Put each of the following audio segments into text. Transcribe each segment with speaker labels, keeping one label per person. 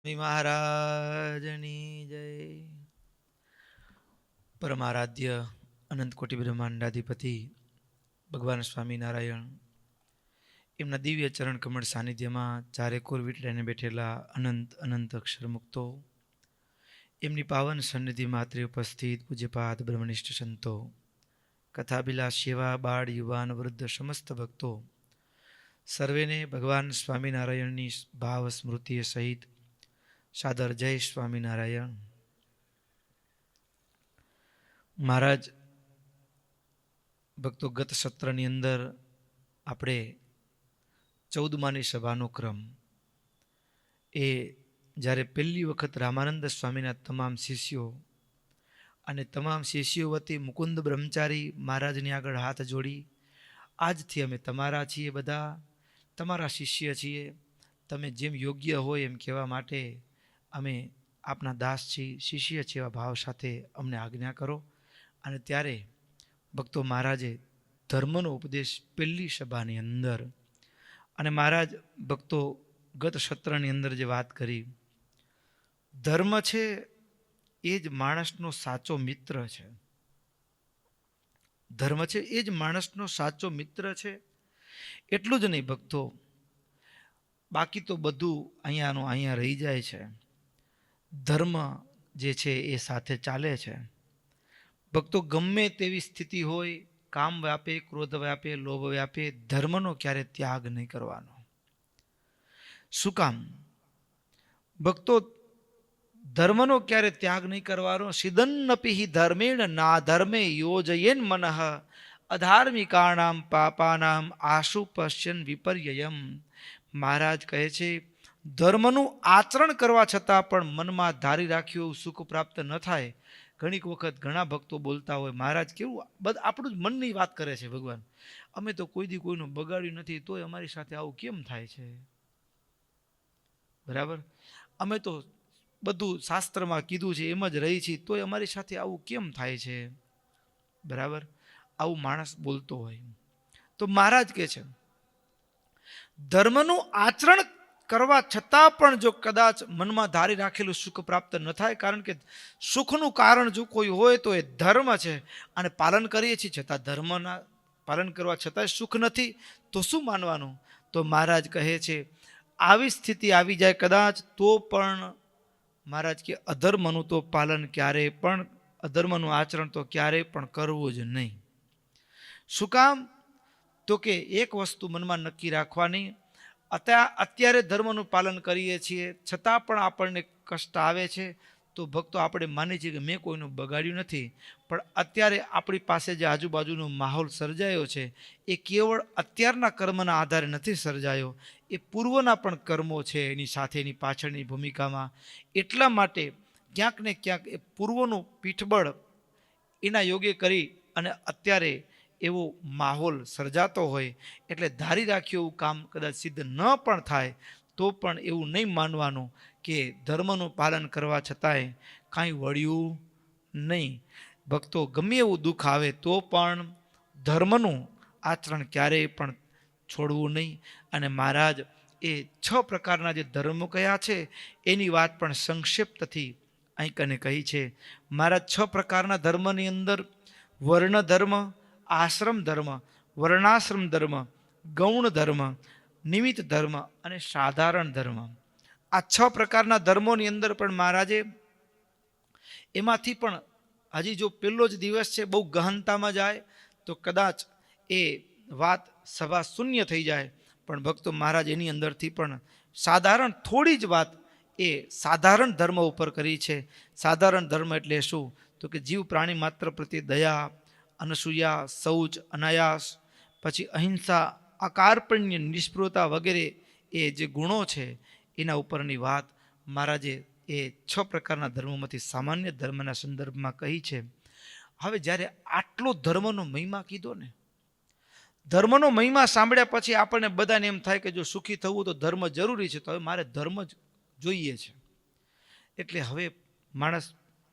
Speaker 1: મહારાજની જય. પરમારાધ્ય અનંત કોટી બ્રહ્માંડાધિપતિ ભગવાન સ્વામિનારાયણ એમના દિવ્ય ચરણ કમળ સાનિધ્યમાં ચારેકોર વીટલાઈને બેઠેલા અનંત અનંત અક્ષર મુક્તો, એમની પાવન સન્નિધિ માત્રે ઉપસ્થિત પૂજ્યપાદ બ્રહ્મનિષ્ઠ સંતો, કથાબિલાસ સેવા બાળ યુવાન વૃદ્ધ સમસ્ત ભક્તો સર્વેને ભગવાન સ્વામિનારાયણની ભાવ સ્મૃતિ સહિત સાદર જય સ્વામિનારાયણ. મહારાજ ભક્તો, ગત સત્રની અંદર આપણે 14માની સભાનો ક્રમ એ જ્યારે પહેલી વખત રામાનંદ સ્વામીના તમામ શિષ્યો અને તમામ શિષ્યો વતી મુકુંદ બ્રહ્મચારી મહારાજની આગળ હાથ જોડી, આજથી અમે તમારા છીએ, બધા તમારા શિષ્ય છીએ, તમે જેમ યોગ્ય હોય એમ કહેવા માટે અમે આપના દાસ છીએ, શિષ્ય છે, એવા ભાવ સાથે અમને આજ્ઞા કરો. અને ત્યારે ભક્તો મહારાજે ધર્મનો ઉપદેશ પહેલી સભાની અંદર, અને મહારાજ ભક્તો ગત સત્રની અંદર જે વાત કરી, ધર્મ છે એ જ માણસનો સાચો મિત્ર છે. ધર્મ છે એ જ માણસનો સાચો મિત્ર છે. એટલું જ નહીં ભક્તો, બાકી તો બધું અહીંયાનું અહીંયા રહી જાય છે. ધર્મ જે છે એ સાથે ચાલે છે. ભક્તો, ગમે તેવી સ્થિતિ હોય, કામ વ્યાપે, ક્રોધ વ્યાપે, લોભ વ્યાપે, ધર્મનો ક્યારે ત્યાગ નહીં કરવાનો. શું કામ ભક્તો? ધર્મનો ક્યારે ત્યાગ નહીં કરવાનો. સિદન્નપિ ધર્મેણ ના ધર્મે યોજયેન મનઃ અધાર્મિકાણામ પાપાનામ આશુ પશ્યન વિપર્યયમ. મહારાજ કહે છે, ધર્મનું આચરણ કરવા છતાં પણ મનમાં ધારી રાખ્યું સુખ પ્રાપ્ત ન થાય. ઘણીક વખત ઘણા ભક્તો બોલતા હોય, મહારાજ કેવું આપણું જ મનની વાત કરે છે. ભગવાન, અમે તો કોઈ દી કોઈનું બગાડ્યું નથી, તોય અમારી સાથે આવું કેમ થાય છે? બરાબર, અમે તો બધું શાસ્ત્રમાં કીધું છે એમ જ રહી છીએ, તોય અમારી સાથે આવું કેમ થાય છે? બરાબર, આવું માણસ બોલતો હોય તો મહારાજ કહે છે, ધર્મનું આચરણ કરવા છતાં પણ જો કદાચ મનમાં ધારી રાખેલું સુખ પ્રાપ્ત ન થાય, કારણ કે સુખનું કારણ જો કોઈ હોય તો એ ધર્મ છે, અને પાલન કરીએ છીએ છતાં ધર્મના પાલન કરવા છતાંય સુખ નથી, તો શું માનવાનું? તો મહારાજ કહે છે, આવી સ્થિતિ આવી જાય કદાચ તો પણ મહારાજ કે અધર્મનું તો પાલન ક્યારેય પણ, અધર્મનું આચરણ તો ક્યારેય પણ કરવું જ નહીં. શું કામ? તો કે એક વસ્તુ મનમાં નક્કી રાખવાની, અત્યારે ધર્મનું પાલન કરીએ છીએ છતાં પણ આપણને કષ્ટ આવે છે, તો ભક્તો આપણે માની છીએ કે મેં કોઈનું બગાડ્યું નથી, પણ અત્યારે આપણી પાસે જે આજુબાજુનો માહોલ સર્જાયો છે એ કેવળ અત્યારના કર્મના આધારે નથી સર્જાયો, એ પૂર્વના પણ કર્મો છે એની સાથે, એની પાછળની ભૂમિકામાં. એટલા માટે ક્યાંક ને ક્યાંક એ પૂર્વનું પીઠબળ એના યોગે કરી અને અત્યારે એવો માહોલ સર્જાતો હોય, એટલે ધારી રાખ્યું એવું કામ કદાચ સિદ્ધ ન પણ થાય તો પણ એવું નહીં માનવાનું કે ધર્મનું પાલન કરવા છતાંય કાંઈ વળ્યું નહીં. ભક્તો, ગમે એવું દુઃખ આવે તો પણ ધર્મનું આચરણ ક્યારેય પણ છોડવું નહીં. અને મહારાજ એ 6 પ્રકારના જે ધર્મો કયા છે એની વાત પણ સંક્ષિપ્તથી અહીં કને કહી છે. મહારાજ 6 પ્રકારના ધર્મની અંદર વર્ણ ધર્મ, આશ્રમ ધર્મ, વર્ણાશ્રમ ધર્મ, ગૌણ ધર્મ, નિમિત્ત ધર્મ અને સાધારણ ધર્મ, આ 6 પ્રકારના ધર્મોની અંદર પણ મહારાજે એમાંથી પણ હજી જો પહેલો જ દિવસ છે, બહુ ગહનતામાં જાય તો કદાચ એ વાત સભા શૂન્ય થઈ જાય, પણ ભક્તો મહારાજ એની અંદરથી પણ સાધારણ થોડી જ વાત એ સાધારણ ધર્મ ઉપર કરી છે. સાધારણ ધર્મ એટલે શું? તો કે જીવ પ્રાણી માત્ર પ્રત્યે દયા, અનસૂયા, શૌચ, અનાયાસ, પછી અહિંસા, અકાર્પણ્ય, નિષ્પૃહતા વગેરે એ જે ગુણો છે એના ઉપરની વાત મહારાજે એ 6 પ્રકારના ધર્મોમાંથી સામાન્ય ધર્મના સંદર્ભમાં કહી છે. હવે જ્યારે આટલો ધર્મનો મહિમા કીધો ને, ધર્મનો મહિમા સાંભળ્યા પછી આપણને બધાને એમ થાય કે જો સુખી થવું તો ધર્મ જરૂરી છે, તો હવે મારે ધર્મ જ જોઈએ છે. એટલે હવે માણસ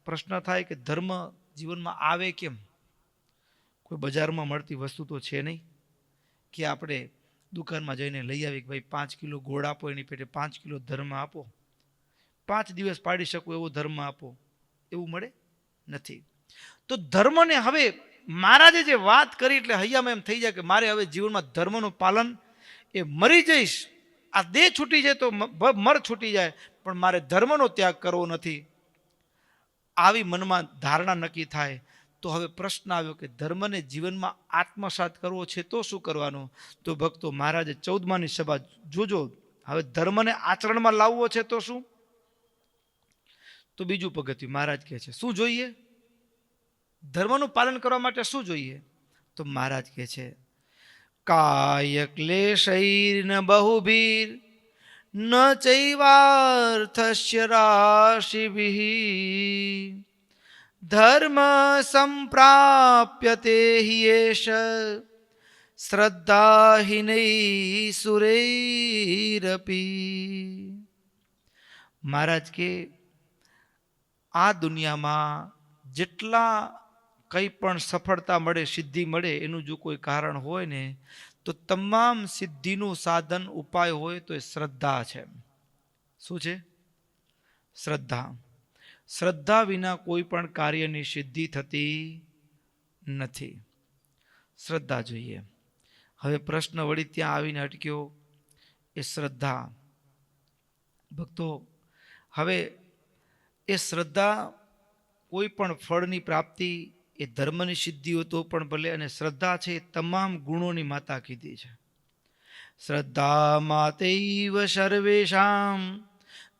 Speaker 1: પ્રશ્ન થાય કે ધર્મ જીવનમાં આવે કેમ? કોઈ બજારમાં મળતી વસ્તુ તો છે નહીં કે આપણે દુકાનમાં જઈને લઈ આવી કે ભાઈ 5 કિલો ગોળ આપો, એની પેટે 5 કિલો ધર્મ આપો. 5 દિવસ પાડી શકું એવો ધર્મ આપો, એવું મળે નથી. તો ધર્મને હવે મહારાજે જે વાત કરી એટલે હૈયામાં એમ થઈ જાય કે મારે હવે જીવનમાં ધર્મનું પાલન, એ મરી જઈશ, આ દેહ છૂટી જાય તો મર છૂટી જાય, પણ મારે ધર્મનો ત્યાગ કરવો નથી, આવી મનમાં ધારણા નક્કી થાય. તો હવે પ્રશ્ન આવ્યો કે ધર્મને જીવનમાં આત્મસાત કરવો છે તો શું કરવાનું? તો ભક્તો મહારાજે 14માની સભા જોજો. હવે ધર્મને આચરણમાં લાવવો છે તો શું? તો બીજું પગથિયું મહારાજ કહે છે શું જોઈએ? ધર્મનું પાલન કરવા માટે શું જોઈએ? તો મહારાજ કહે છે કાય ક્લેશૈર ન બહુભીર ન ચૈવાર્થસ્ય રાશિભિઃ ધર્મ સંપ્રાપ્યતે હિ એષ શ્રદ્ધાહીનૈ સુરૈરપી. મહારાજ કે આ દુનિયામાં જેટલા કંઈ પણ સફળતા મળે, સિદ્ધિ મળે, એનું જો કોઈ કારણ હોય ને તો તમામ સિદ્ધિનું સાધન ઉપાય હોય તો એ શ્રદ્ધા છે. શું છે? શ્રદ્ધા. શ્રદ્ધા વિના કોઈ પણ કાર્યની સિદ્ધિ થતી નથી. શ્રદ્ધા જોઈએ. હવે પ્રશ્ન વળી ત્યાં આવીને અટક્યો, એ શ્રદ્ધા. ભક્તો હવે એ શ્રદ્ધા કોઈ પણ ફળની પ્રાપ્તિ, એ ધર્મની સિદ્ધિઓ તો પણ ભલે, અને શ્રદ્ધા છે એ તમામ ગુણોની માતા કીધી છે. શ્રદ્ધા માતૈવ સર્વેષાં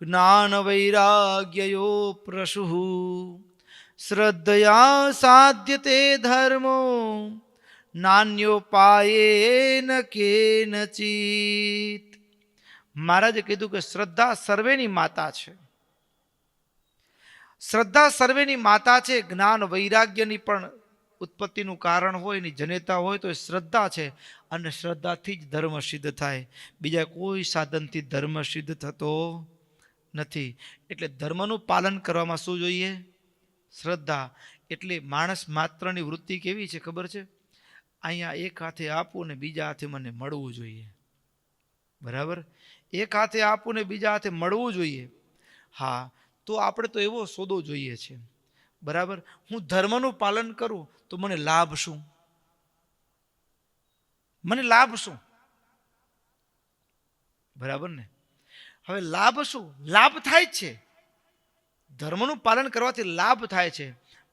Speaker 1: જ્ઞાન વૈરાગ્યયો પ્રસુઃ શ્રદ્ધયા સાધ્યતે ધર્મો નાન્યોપાયેન કેનચિત. મહારાજે કીધું કે શ્રદ્ધા સર્વેની માતા છે. શ્રદ્ધા સર્વેની માતા છે. જ્ઞાન વૈરાગ્યની પણ ઉત્પત્તિનું કારણ હોય, એની જનેતા હોય તો એ શ્રદ્ધા છે. અને શ્રદ્ધાથી જ ધર્મ સિદ્ધ થાય, બીજા કોઈ સાધનથી ધર્મ સિદ્ધ થતો નથી. એટલે ધર્મનું પાલન કરવામાં શું જોઈએ? શ્રદ્ધા. એટલે માણસ માત્રની વૃત્તિ કેવી છે ખબર છે? અહીંયા એક હાથે આપવું ને બીજા હાથે મને મળવું જોઈએ. બરાબર? એક હાથે આપવું ને બીજા હાથે મળવું જોઈએ. હા, તો આપણે તો એવો સોદો જોઈએ છે. બરાબર? હું ધર્મનું પાલન કરું તો મને લાભ શું? મને લાભ શું? બરાબર ને? હવે લાભ શું? લાભ થાય જ છે. ધર્મનું પાલન કરવાથી લાભ થાય છે,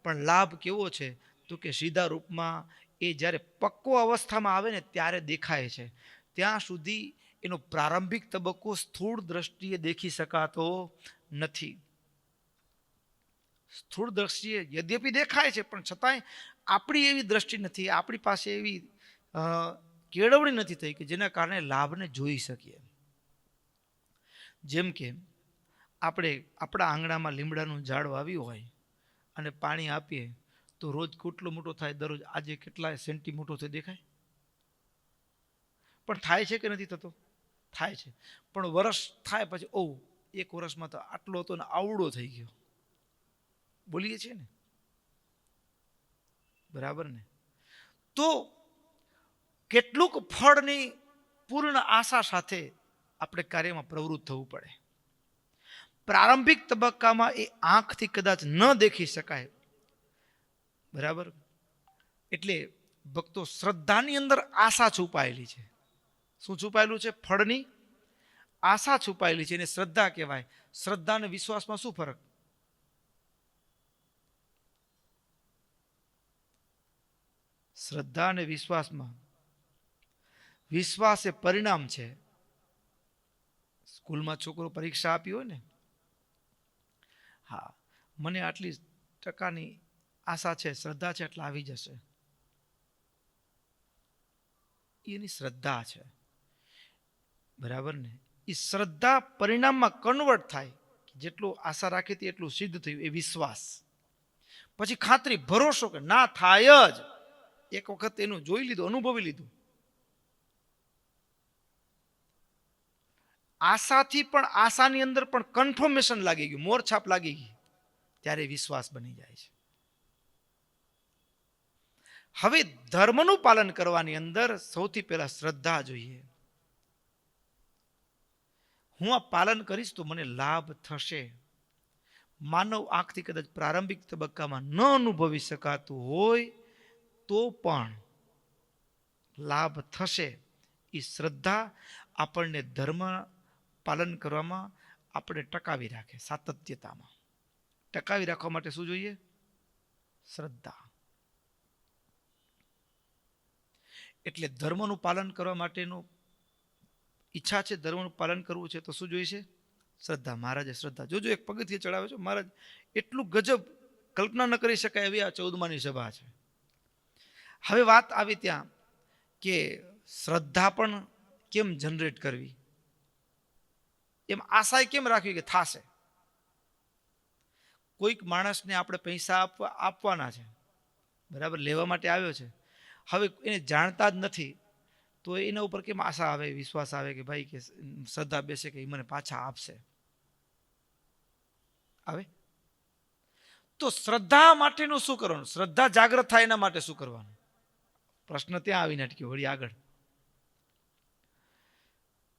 Speaker 1: પણ લાભ કેવો છે? તો કે સીધા રૂપમાં એ જ્યારે પક્કો અવસ્થામાં આવે ને ત્યારે દેખાય છે. ત્યાં સુધી એનો પ્રારંભિક તબક્કો સ્થૂળ દ્રષ્ટિએ દેખી શકાતો નથી. સ્થૂળ દ્રષ્ટિએ યદ્યપી દેખાય છે, પણ છતાંય આપણી એવી દ્રષ્ટિ નથી, આપણી પાસે એવી કેળવણી નથી થઈ કે જેના કારણે લાભને જોઈ શકીએ. જેમ કે આપણે આપણા આંગણામાં લીમડાનું ઝાડ વાવ્યું હોય અને પાણી આપીએ તો રોજ કેટલો મોટો થાય? દરરોજ આજે કેટલા સેન્ટી મોટો થઈ દેખાય? પણ થાય છે કે નથી થતો? થાય છે. પણ વર્ષ થાય પછી ઓ, એક વર્ષમાં તો આટલો હતો ને આવડો થઈ ગયો, બોલીએ છીએ ને? બરાબર ને? તો કેટલુંક ફળની પૂર્ણ આશા સાથે આપણે કાર્યમાં પ્રવૃત્ત થવું પડે. પ્રારંભિક તબક્કામાં એ આંખથી કદાચ ન દેખી શકાય. બરાબર? એટલે ભક્તો શ્રદ્ધાની અંદર આશા છુપાયેલી છે. શું છુપાયેલું છે? ફળની આશા છુપાયેલી છે, એને શ્રદ્ધા કહેવાય. શ્રદ્ધા અને વિશ્વાસમાં શું ફરક? શ્રદ્ધા અને વિશ્વાસમાં, વિશ્વાસ એ પરિણામ છે. સ્કૂલમાં છોકરો પરીક્ષા આપી હોય ને, હા, મને આટલી ટકાની આશા છે, શ્રદ્ધા છે, એટલે આવી જશે, એની શ્રદ્ધા છે. બરાબર ને? એ શ્રદ્ધા પરિણામમાં કન્વર્ટ થાય, જેટલું આશા રાખી હતી એટલું સિદ્ધ થયું, એ વિશ્વાસ. પછી ખાતરી, ભરોસો કે ના થાય જ. એક વખત એનું જોઈ લીધું, અનુભવી લીધું. આશાથી પણ, આશાની અંદર પણ કન્ફર્મેશન લાગી ગયું, મોરછાપ લાગી ગઈ, ત્યારે વિશ્વાસ બની જાય છે. હવે ધર્મનું પાલન કરવાની અંદર સૌથી પહેલા શ્રદ્ધા જોઈએ. હું આ પાલન કરીશ તો મને લાભ થશે. માનવ આંખથી કદાચ પ્રારંભિક તબક્કામાં ન અનુભવી શકાતું હોય તો પણ લાભ થશે. એ શ્રદ્ધા આપણને ધર્મ પાલન કરવામાં આપણે ટકાવી રાખે. સાતત્યતામાં ટકાવી રાખવા માટે શું જોઈએ? શ્રદ્ધા. એટલે ધર્મનું પાલન કરવા માટેનું ઈચ્છા છે, ધર્મનું પાલન કરવું છે તો શું જોઈશે? શ્રદ્ધા. મહારાજે શ્રદ્ધા. જોજો એક પગથિયે ચડાવે છે મહારાજ, એટલું ગજબ, કલ્પના ન કરી શકાય એવી આ 14માની સભા છે. હવે વાત આવી ત્યાં કે શ્રદ્ધા પણ કેમ જનરેટ કરવી, એમ આશા કેમ રાખવી કે થાશે. કોઈક માણસને આપણે પૈસા આપવાના છે, બરાબર, લેવા માટે આવ્યો છે. હવે એને જાણતા જ નથી તો એના ઉપર કેમ આશા આવે, વિશ્વાસ આવે કે ભાઈ કે શ્રદ્ધા બેસે કે એ મને પાછા આપશે? આવે? તો શ્રદ્ધા માટેનું શું કરવાનું? શ્રદ્ધા જાગૃત થાય એના માટે શું કરવાનું? પ્રશ્ન ત્યાં આવીને અટક્યો. વળી આગળ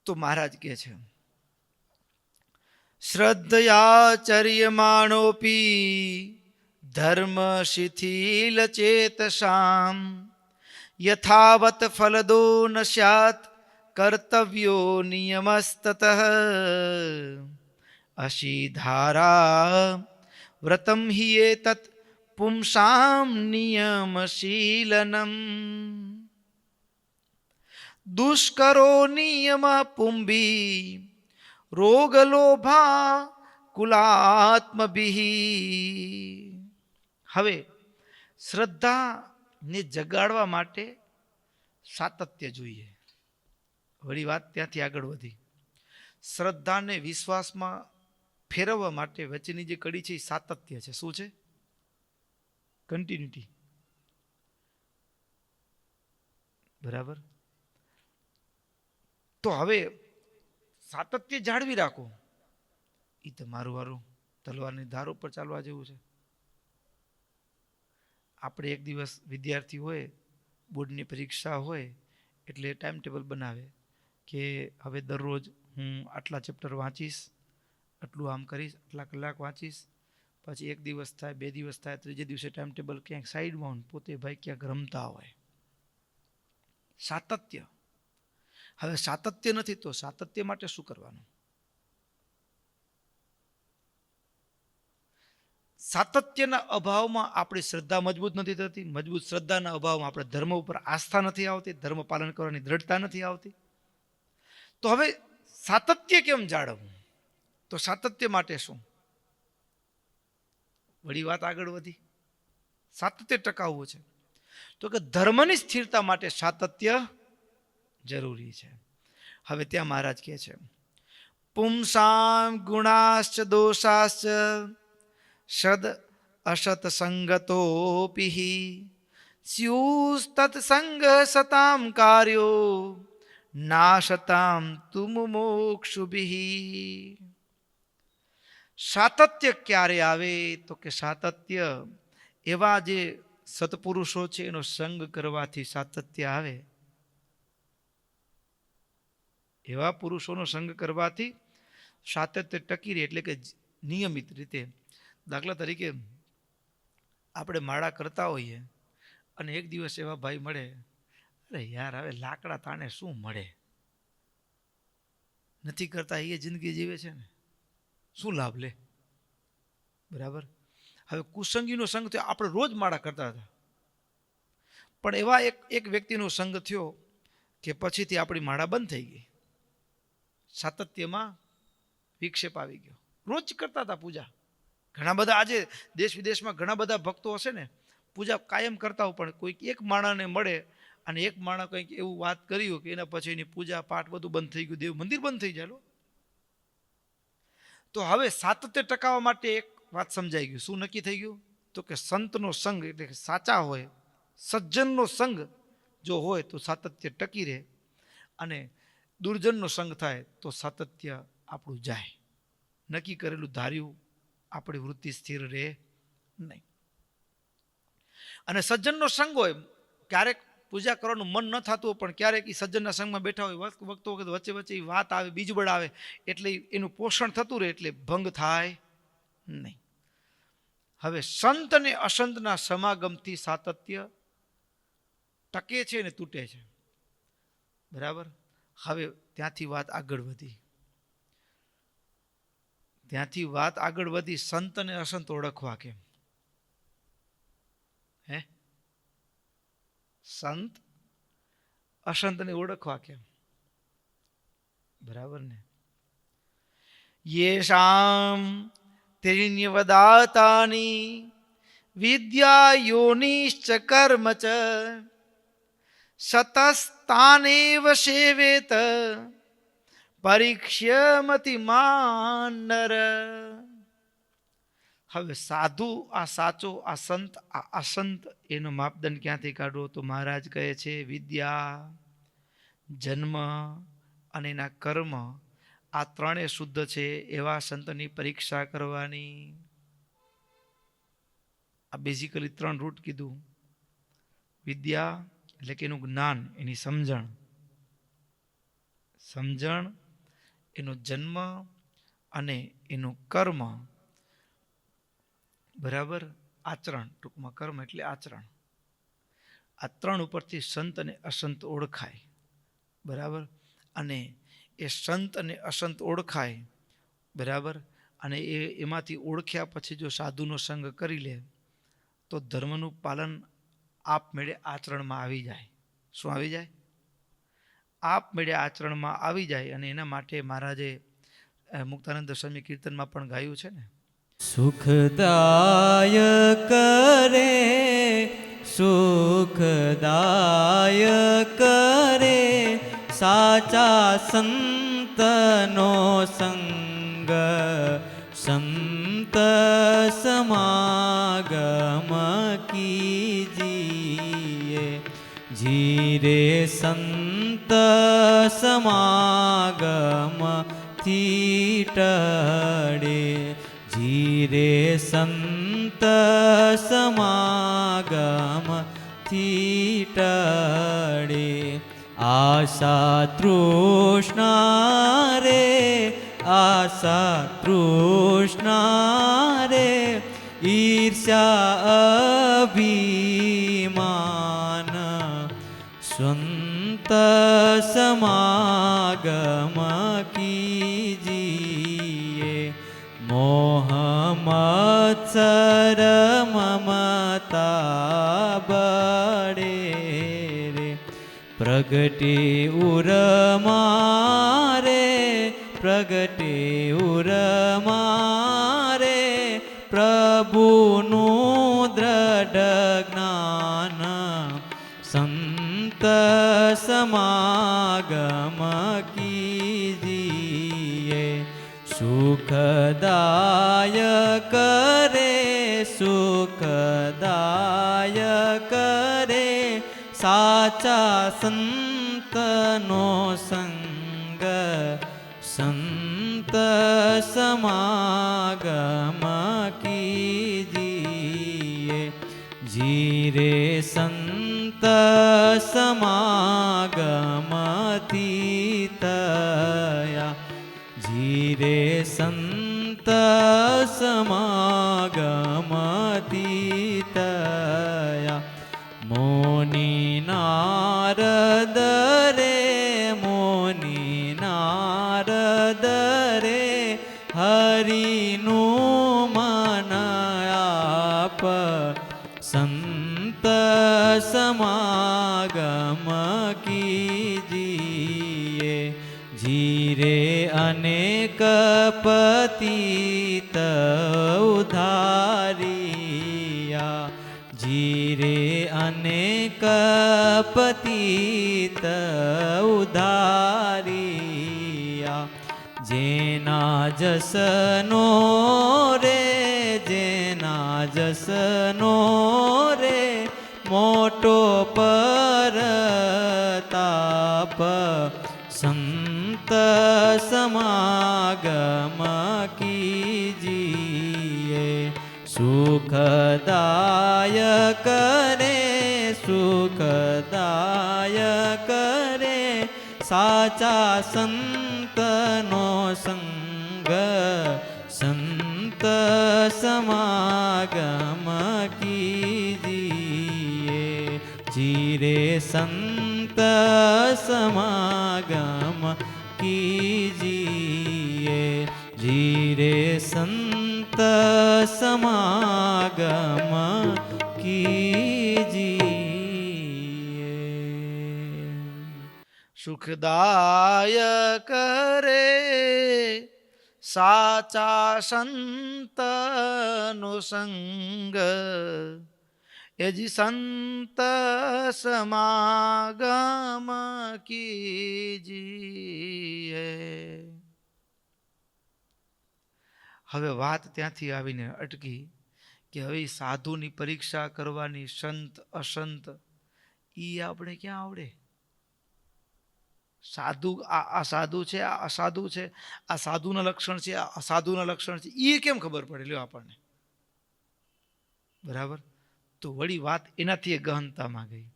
Speaker 1: તો મહારાજ કહે છે, શ્રદ્ધયાચર્યમાણોપી ધર્મ શિથિલ ચેતસામ યથાવત ફલદો ન સ્યાત કર્તવ્યો નિયમસ્તતઃ અશીધારા વ્રતમ હિ એતત પુંસામ નિયમશીલનમ દુષ્કરો નિયમ પુંભી રોગલોભા કુલાત્મભિ. હવે શ્રદ્ધાને જગાડવા માટે સાતત્ય જોઈએ. વળી વાત ત્યાંથી આગળ વધી. શ્રદ્ધાને વિશ્વાસમાં ફેરવવા માટે વચ્ચેની જે કડી છે એ સાતત્ય છે. શું છે? કન્ટિન્યુટી. બરાબર. તો હવે સાતત્ય જાળવી રાખો. એ તો મારું વારું તલવારની ધાર ઉપર ચાલવા જેવું છે. આપણે એક દિવસ વિદ્યાર્થી હોય, બોર્ડની પરીક્ષા હોય એટલે ટાઈમ ટેબલ બનાવે કે હવે દરરોજ હું આટલા ચેપ્ટર વાંચીશ, આટલું આમ કરીશ, આટલા કલાક વાંચીશ. પછી એક દિવસ થાય, 2 દિવસ થાય, ત્રીજે દિવસે ટાઈમ ટેબલ ક્યાંક સાઈડમાં, પોતે ભાઈ ક્યાંક રમતા હોય. સાતત્ય. હવે સાતત્ય નથી તો સાતત્ય માટે શું કરવાનું? સાતત્યના અભાવમાં આપણી શ્રદ્ધા મજબૂત નથી થતી. મજબૂત શ્રદ્ધાના અભાવમાં આપણે ધર્મ ઉપર આસ્થા નથી આવતી, ધર્મ પાલન કરવાની દ્રઢતા નથી આવતી. તો હવે સાતત્ય કેમ જાળવવું? તો સાતત્ય માટે શું? વળી વાત આગળ વધી. સાતત્ય ટકાવવું છે તો કે ધર્મની સ્થિરતા માટે સાતત્ય જરૂરી છે. હવે ત્યાં મહારાજ કહે છે, પુંસામ ગુણાશ્ચ દોષાશ્ચ સદ અસત સંગતોપિ સ્યુસ્તત્સંગ સતામ કાર્યો નાશતામ તુમ મોક્ષુભિ. સાતત્ય ક્યારે આવે? તો કે સાતત્ય એવા જે સત્પુરુષો છે એનો સંગ કરવાથી સાતત્ય આવે. એવા પુરુષોનો સંગ કરવાથી સાતત્ય ટકી રહે. એટલે કે નિયમિત રીતે. દાખલા તરીકે આપણે માળા કરતા હોઈએ અને એક દિવસ એવા ભાઈ મળે, અરે યાર હવે લાકડા તાણે શું મળે, નથી કરતા એ જિંદગી જીવે છે ને, શું લાભ લે? બરાબર. હવે કુસંગીનો સંગ થયો. આપણે રોજ માળા કરતા હતા પણ એવા એક વ્યક્તિનો સંગ થયો કે પછીથી આપણી માળા બંધ થઈ ગઈ. સાતત્યમાં વિક્ષેપ આવી ગયો. રોજ કરતા હતા પૂજા. ઘણા બધા આજે દેશ વિદેશમાં ઘણા બધા ભક્તો હશે ને, પૂજા કાયમ કરતા હોય, પણ કોઈક એક માણસને મળે અને એક માણસ કંઈક એવું વાત કર્યું કે એના પછી એની પૂજા પાઠ બધું બંધ થઈ ગયું, દેવ મંદિર બંધ થઈ જાય. તો હવે સાતત્ય ટકાવવા માટે એક વાત સમજાઈ ગયું. શું નક્કી થઈ ગયું? તો કે સંતનો સંગ એટલે કે સાચા હોય, સજ્જનનો સંગ જો હોય તો સાતત્ય ટકી રહે, અને દુર્જનનો સંગ થાય તો સાતત્ય આપણું જાય. નક્કી કરેલું ધાર્યું આપણી વૃત્તિ સ્થિર રહે નહીં. અને સજ્જનનો સંગ હોય, ક્યારેક પૂજા કરવાનું મન ન થતું હોય પણ ક્યારેક એ સજ્જનના સંગમાં બેઠા હોય, વખતો વખત વચ્ચે વચ્ચે વાત આવે, બીજબળ આવે, એટલે એનું પોષણ થતું રહે, એટલે ભંગ થાય નહીં. હવે સંત અને અસંતના સમાગમથી સાતત્ય ટકે છે ને તૂટે છે. બરાબર. હવે ત્યાંથી વાત આગળ વધી સંત અને અસંત ઓળખવા કેમ? હે, સંત અસંતને ઓળખવા કેમ? બરાબર ને. યેષામ ત્રિન્યવદાતાની વિદ્યા યોનિશ્ચ કર્મ ચ સતસ્તાનેવ સેવેત પરીક્ષ્યમતિ માનર. હવે સાધુ આ સાચો, આ સંત આ અસંત, એનો માપદંડ ક્યાંથી કાઢવો? તો મહારાજ કહે છે વિદ્યા, જન્મ અને એના કર્મ આ ત્રણેય શુદ્ધ છે એવા સંતની પરીક્ષા કરવાની. આ બેઝિકલી 3 રૂટ કીધું. વિદ્યા એટલે કે એનું જ્ઞાન, એની સમજણ, એનો જન્મ અને એનું કર્મ. બરાબર. આચરણ, ટૂંકમાં કર્મ એટલે આચરણ. આ 3 ઉપરથી સંત અને અસંત ઓળખાય. બરાબર. અને એ સંત અને અસંત ઓળખાય. બરાબર. અને એમાંથી ઓળખ્યા પછી જો સાધુનો સંગ કરી લે તો ધર્મનું પાલન આપમેળે આચરણમાં આવી જાય. શું આવી જાય? આપમેળે આચરણમાં આવી જાય. અને એના માટે મહારાજે મુક્તાનંદ સ્વામી કીર્તનમાં પણ ગાયું છે ને,
Speaker 2: સુખદાય કરે, સુખદાય કરે સાચા સંતનો સંગ, સંત સમાગમ કીજીએ. જીરે સંત સમાગમ થી ટળે, જીરે સંત સમાગમ થી ટળે. આશા તૃષ્ણા રે, આશા તૃષ્ણા રે, ઈર્ષ્યા અભિમાન સંત સમાગમ કીજીએ. મોહ મત્સર મમતા બળે રે, પ્રગટે ઉરમારે, પ્રગટે ઉરમારે, પ્રભુનું દ્રઢ જ્ઞાન સંત સમાગમ કીજીએ. સુખદાય કરે, સુખદાય કરે સાચા સંતનો સંગ, સંત સમાગમ કીજીએ. જીરે સંત સમાગમથી તયા, જીરે સંત સમાગમથી તયા. મોની નારદ રે, મોની નારદ રે, હરિનું મન આપ સંત સમાગમ કીજીએ. જીરે અનેક પતિત ઉધારિયા, જીરે અનેક પતિત ઉધારિયા. જેના જસનો રે, જેના જસનો રે, મોટો પરતાપ સંત સમાગમ કીજીએ. સુખદાય કરે, સુખદાય કરે સાચા સંતનો સંગ, સંત સમાગમ કીજીએ જીરે સંત સમાગમ કીજીએ જીરે સંત સમાગમ કીજીએ
Speaker 1: સુખદાયક રે સાચા સંતનો સંગ એજી સંત સમાગમ કીજીએ. હવે વાત ત્યાંથી આવીને અટકી કે હવે સાધુની પરીક્ષા કરવાની સંત અસંત ઈ આપણે ક્યાં આવડે? સાધુ આ અસાધુ છે, આ અસાધુ છે, આ સાધુના લક્ષણ છે, આ અસાધુના લક્ષણ છે, એ કેમ ખબર પડે લ્યો આપણને? બરાબર. તો વળી વાત એનાથી ગહનતામાં ગઈ.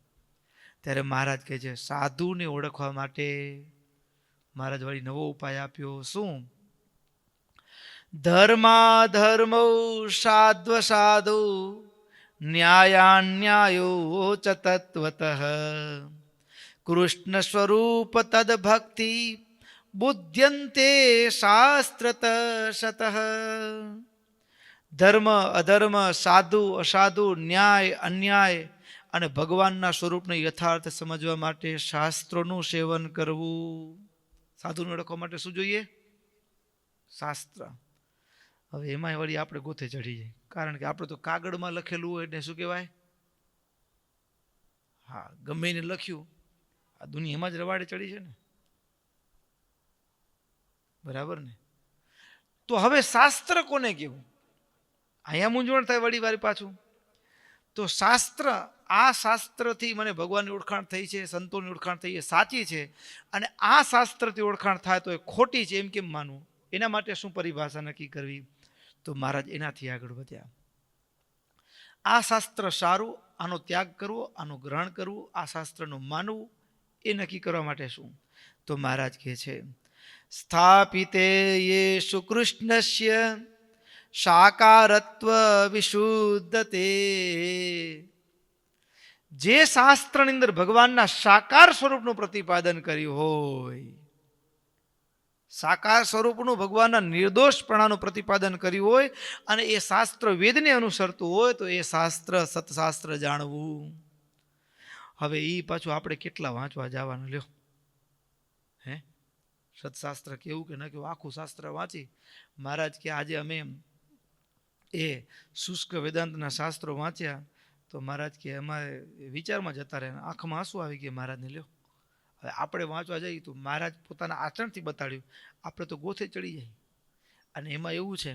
Speaker 1: ત્યારે મહારાજ કહે છે સાધુને ઓળખવા માટે મહારાજ વળી નવો ઉપાય આપ્યો. શું? ધર્મા ધર્મો સાધ્વ સાધુ ન્યાયાન્યાયો ચ તત્વતઃ કૃષ્ણ સ્વરૂપ તદ ભક્તિ બુદ્ધ્યંતે શાસ્ત્રત શતઃ. ધર્મ અધર્મ, સાધુ અસાધુ, ન્યાય અન્યાય અને ભગવાનના સ્વરૂપને યથાર્થ સમજવા માટે શાસ્ત્રોનું સેવન કરવું. સાધુને ઓળખવા માટે શું જોઈએ? શાસ્ત્ર. હવે એમાં વળી આપણે ગોથે ચડી જાય, કારણ કે આપણે તો કાગળમાં લખેલું હોય એટલે શું કહેવાય? હા, ગમે એને લખ્યું, આ દુનિયામાં જ રવાડે ચડી છે ને. બરાબર ને? તો હવે શાસ્ત્ર કોને કહેવું? અહીંયા મૂંઝવણ થાય વળી વારી પાછું. તો શાસ્ત્ર, આ શાસ્ત્રથી મને ભગવાનની ઓળખાણ થઈ છે, સંતોની ઓળખાણ થઈ છે, સાચી છે, અને આ શાસ્ત્રથી ઓળખાણ થાય તો એ ખોટી છે એમ કેમ માનવું? એના માટે શું પરિભાષા નક્કી કરવી? તો મહારાજ એનાથી આગળ વધ્યા. આ શાસ્ત્ર સારું, આનો ત્યાગ કરવો, આનું ગ્રહણ કરવું, આ શાસ્ત્રનું માનવું, એ નક્કી કરવા માટે શું? તો મહારાજ કહે છે સ્થાપિતે યેષુ કૃષ્ણસ્ય સાકારત્વ વિશુદ્ધતે. જે શાસ્ત્રની અંદર ભગવાનના સાકાર સ્વરૂપનું પ્રતિપાદન કર્યું હોય, સાકાર સ્વરૂપનું ભગવાનના નિર્દોષપણાનું પ્રતિપાદન કર્યું હોય, અને એ શાસ્ત્ર વેદને અનુસરતું હોય તો એ શાસ્ત્ર સત્શાસ્ત્ર જાણવું. હવે એ પાછું આપણે કેટલા વાંચવા જવાનું લ્યો? હે, સત્શાસ્ત્ર કેવું કે ન કેવું, આખું શાસ્ત્ર વાંચી. મહારાજ કે આજે અમે એ શુષ્ક વેદાંતના શાસ્ત્રો વાંચ્યા તો મહારાજ કે અમારે વિચારમાં જતા રહે, આંખમાં આંસુ આવી ગયા મહારાજને. લ્યો, હવે આપણે વાંચવા જઈએ તો મહારાજ પોતાના આચરણથી બતાડ્યું, આપણે તો ગોથે ચડી જાય. અને એમાં એવું છે,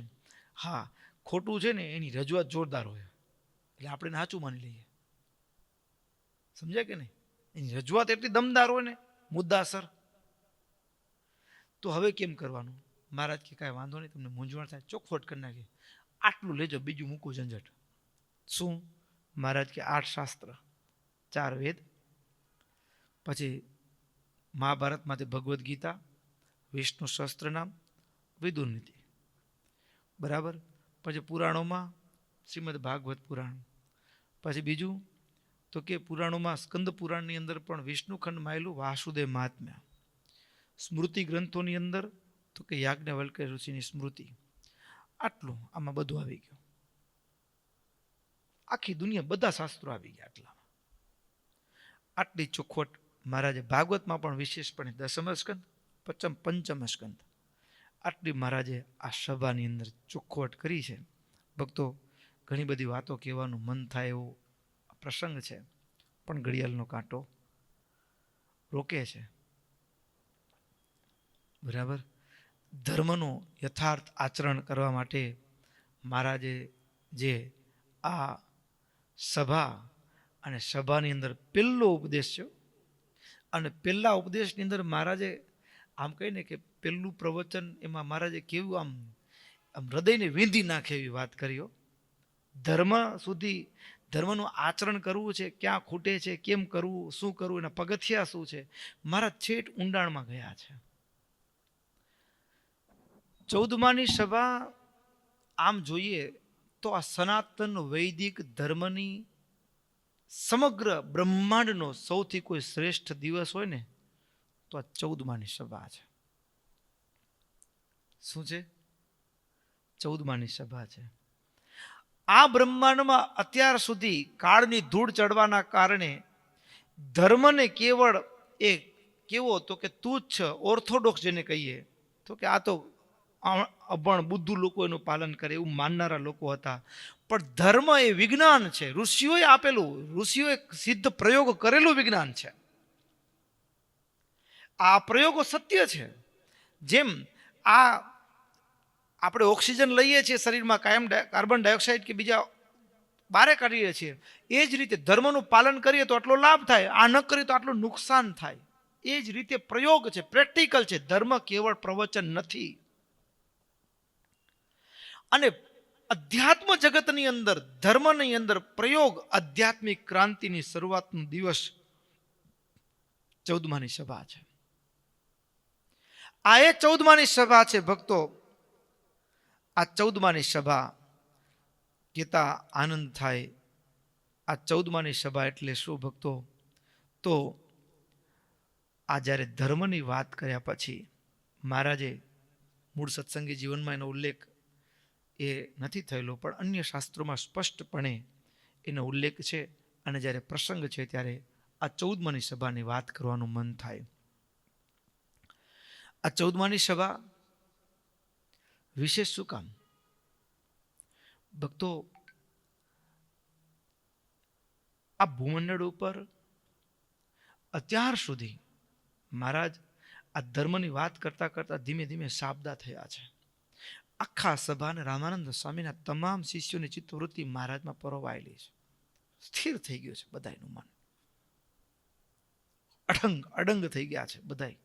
Speaker 1: હા, ખોટું છે ને એની રજૂઆત જોરદાર હોય એટલે આપણે સાચું માની લઈએ. સમજાય કે નહીં? એની રજૂઆત એટલી દમદાર હોય ને, મુદ્દાસર. તો હવે કેમ કરવાનું? મહારાજ કે કાંઈ વાંધો નહીં, તમને મૂંઝવણ થાય, ચોખવટ કરી નાખીએ, આટલું લેજો, બીજું મૂકું ઝંઝટ. શું? મહારાજ કે 8 શાસ્ત્ર, 4 વેદ, પછી મહાભારતમાંથી ભગવદ્ ગીતા, વિષ્ણુ સહસ્ત્રનામ, વિદુર નીતિ. બરાબર. પછી પુરાણોમાં શ્રીમદ ભાગવત પુરાણ. પછી બીજું તો કે પુરાણોમાં સ્કંદ પુરાણની અંદર પણ વિષ્ણુખંડ માયેલું વાસુદેવ મહાત્મ્ય. સ્મૃતિ ગ્રંથોની અંદર તો કે યાજ્ઞવલ્ક્ય ઋષિની સ્મૃતિ. આટલું આમાં બધું આવી ગયું. આખી દુનિયા બધા શાસ્ત્રો આવી ગયા આટલામાં. આટલી ચોખવટ મહારાજે ભાગવતમાં પણ વિશેષપણે 10મ સ્કંદ, પંચમ સ્કંદ, આટલી મહારાજે આ સભાની અંદર ચોખવટ કરી છે. ભક્તો, ઘણી બધી વાતો કહેવાનું મન થાય એવો પ્રસંગ છે, પણ ઘડિયાળનો કાંટો રોકે છે. બરાબર. ધર્મનું યથાર્થ આચરણ કરવા માટે મહારાજે જે આ સભા અને સભાની અંદર પહેલો ઉપદેશ છે, અને પહેલા ઉપદેશની અંદર મહારાજે આમ કહીને કે પહેલું પ્રવચન એમાં મહારાજે કેવું આમ હૃદયને વીંધી નાખે એવી વાત કરી. ધર્મ સુધી, ધર્મનું આચરણ કરવું છે, ક્યાં ખૂટે છે, કેમ કરવું, શું કરવું, એના પગથિયા શું છે, મહારાજ છેટ ઊંડાણમાં ગયા છે. 14માની સભા આમ જોઈએ તો આ સનાતન વૈદિક ધર્મની સમગ્ર બ્રહ્માંડનો સૌથી કોઈ શ્રેષ્ઠ દિવસ હોય ને તો આ 14માની સભા છે. શું છે? 14માની સભા છે. આ બ્રહ્માંડમાં અત્યાર સુધી કાળની ધૂળ ચડવાના કારણે ધર્મને કેવળ એ કેવો તો કે તુચ્છ ઓર્થોડોક્સ જેને કહીએ તો કે આ તો અભણ બુદ્ધુ લોકો એનું પાલન કરે એવું માનનારા લોકો હતા. પણ ધર્મ એ વિજ્ઞાન છે, ઋષિઓએ આપેલું, ઋષિઓએ સિદ્ધ પ્રયોગ કરેલું વિજ્ઞાન છે. આ પ્રયોગો સત્ય છે. જેમ આ આપણે ઓક્સિજન લઈએ છીએ શરીરમાં કાયમ કાર્બન ડાયોક્સાઇડ કે બીજા બારે કાઢીએ છીએ, એ જ રીતે ધર્મનું પાલન કરીએ તો આટલો લાભ થાય, આ ન કરીએ તો આટલું નુકસાન થાય. એ જ રીતે પ્રયોગ છે, પ્રેક્ટિકલ છે. ધર્મ કેવળ પ્રવચન નથી. અને અધ્યાત્મ જગતની અંદર, ધર્મની અંદર પ્રયોગ, આધ્યાત્મિક ક્રાંતિની શરૂઆતનો દિવસ 14માની સભા છે. આ એ 14માની સભા છે ભક્તો. આ 14માની સભા કહેતા આનંદ થાય. આ 14માની સભા એટલે શું ભક્તો? તો આ જ્યારે ધર્મની વાત કર્યા પછી મહારાજે મૂળ સત્સંગી જીવનમાં એનો ઉલ્લેખ એ નથી થયેલો, પણ અન્ય શાસ્ત્રોમાં સ્પષ્ટપણે એનો ઉલ્લેખ છે. અને જ્યારે પ્રસંગ છે ત્યારે આ 14માની સભાની વાત કરવાનું મન થાય. આ 14માની સભા વિશેષ શું કામ ભક્તો? આ ભૂમંડળ ઉપર અત્યાર સુધી મહારાજ આ ધર્મની વાત કરતા કરતા ધીમે ધીમે સાબદા થયા છે. આખા સભાને રામાનંદ સ્વામીના તમામ શિષ્યોની ચિત્તવૃત્તિ મહારાજમાં પરોવાયેલી છે. સ્થિર થઈ ગયું છે બધાયનું મન, અડંગ થઈ ગયા છે બધાય.